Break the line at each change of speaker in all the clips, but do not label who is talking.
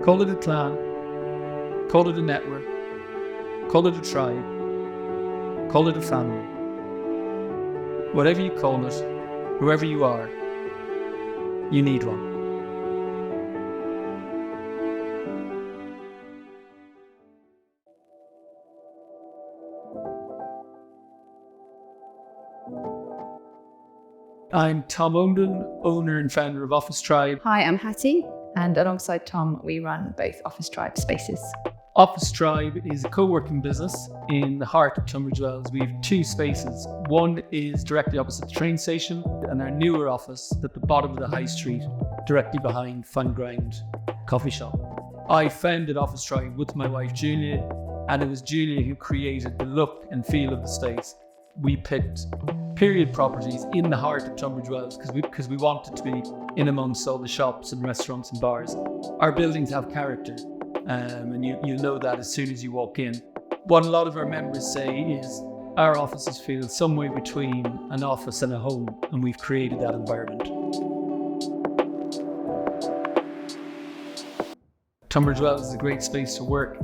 Call it a clan, call it a network, call it a tribe, call it a family. Whatever you call it, whoever you are, you need one. I'm Tom Onden, owner and founder of OfficeTribe.
Hi, I'm Hattie, and alongside Tom, we run both OfficeTribe spaces.
OfficeTribe is a co-working business in the heart of Tunbridge Wells. We have two spaces. One is directly opposite the train station, and our newer office at the bottom of the high street, directly behind Fun Grind coffee shop. I founded OfficeTribe with my wife Julia, and it was Julia who created the look and feel of the space. We picked period properties in the heart of Tunbridge Wells because we wanted to be in amongst all the shops and restaurants and bars. Our buildings have character, and you'll know that as soon as you walk in. What a lot of our members say is our offices feel somewhere between an office and a home, and we've created that environment. Tunbridge Wells is a great space to work,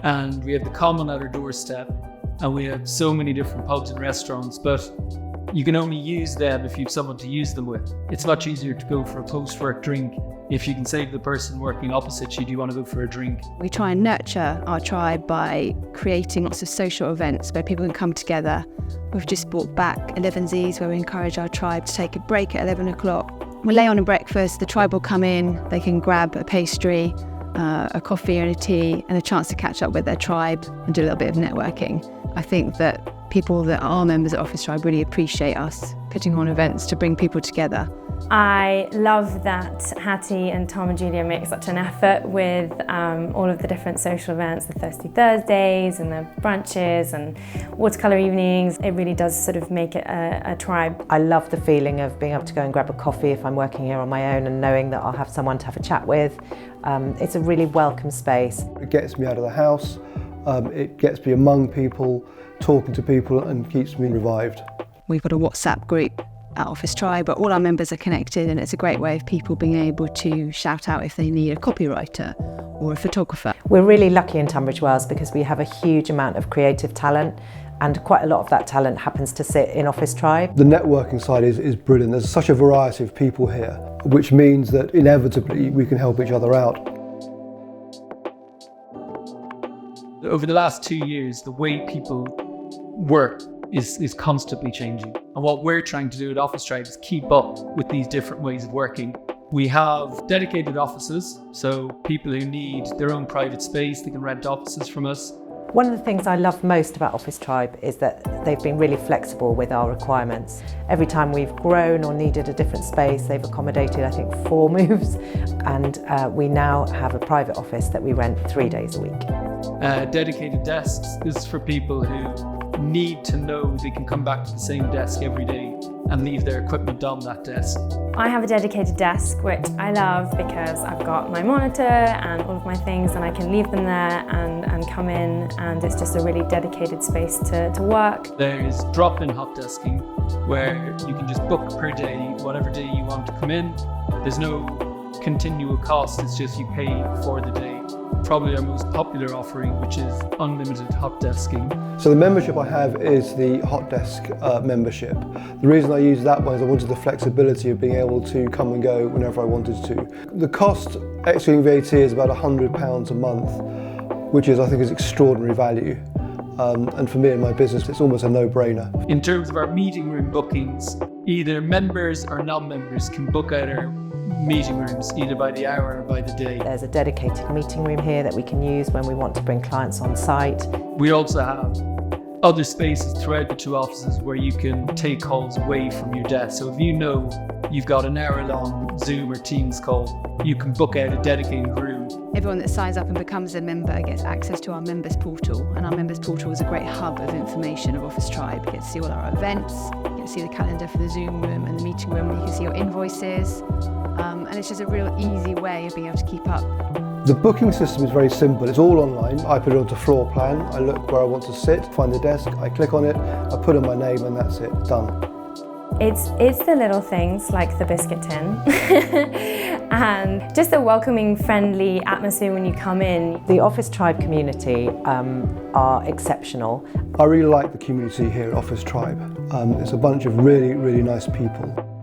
and we have the common at our doorstep, and we have so many different pubs and restaurants, but you can only use them if you have someone to use them with. It's much easier to go for a post-work drink if you can say to the person working opposite you, do you want to go for a drink?
We try and nurture our tribe by creating lots of social events where people can come together. We've just brought back 11Zs where we encourage our tribe to take a break at 11 o'clock. We'll lay on a breakfast, the tribe will come in, they can grab a pastry, a coffee and a tea, and a chance to catch up with their tribe and do a little bit of networking. I think that people that are members of OfficeTribe really appreciate us putting on events to bring people together.
I love that Hattie and Tom and Julia make such an effort with all of the different social events, the Thirsty Thursdays and the brunches and watercolour evenings. It really does sort of make it a tribe.
I love the feeling of being able to go and grab a coffee if I'm working here on my own and knowing that I'll have someone to have a chat with. It's a really welcome space.
It gets me out of the house, it gets me among people, talking to people, and keeps me revived.
We've got a WhatsApp group at OfficeTribe, but all our members are connected, and it's a great way of people being able to shout out if they need a copywriter or a photographer.
We're really lucky in Tunbridge Wells because we have a huge amount of creative talent, and quite a lot of that talent happens to sit in OfficeTribe.
The networking side is brilliant. There's such a variety of people here, which means that inevitably we can help each other out.
Over the last 2 years, the way people work is constantly changing. And what we're trying to do at OfficeTribe is keep up with these different ways of working. We have dedicated offices, so people who need their own private space, they can rent offices from us.
One of the things I love most about OfficeTribe is that they've been really flexible with our requirements. Every time we've grown or needed a different space, they've accommodated, I think, 4 moves, and we now have a private office that we rent 3 days a week.
Dedicated desks. This is for people who need to know they can come back to the same desk every day and leave their equipment on that desk.
I have a dedicated desk, which I love because I've got my monitor and all of my things, and I can leave them there and come in, and it's just a really dedicated space to work.
There's drop-in hot desking where you can just book per day, whatever day you want to come in. There's no continual cost, it's just you pay for the day. Probably our most popular offering, which is unlimited hot desking.
So the membership I have is the hot desk membership. The reason I use that one is I wanted the flexibility of being able to come and go whenever I wanted to. The cost, excluding VAT, is about £100 a month, which I think is extraordinary value. And for me and my business, it's almost a no-brainer.
In terms of our meeting room bookings, either members or non-members can book out our meeting rooms either by the hour or by the day.
There's a dedicated meeting room here that we can use when we want to bring clients on site.
We also have other spaces throughout the 2 offices where you can take calls away from your desk. So if you know you've got an hour-long Zoom or Teams call, you can book out a dedicated room.
Everyone that signs up and becomes a member gets access to our members portal, and our members portal is a great hub of information of OfficeTribe. You get to see all our events, you get to see the calendar for the Zoom room and the meeting room, you can see your invoices, and it's just a real easy way of being able to keep up.
The booking system is very simple. It's all online. I put it onto floor plan, I look where I want to sit, find the desk, I click on it, I put in my name, and that's it, done.
It's the little things like the biscuit tin and just a welcoming, friendly atmosphere when you come in.
The OfficeTribe community are exceptional.
I really like the community here at OfficeTribe. It's a bunch of really, really nice people.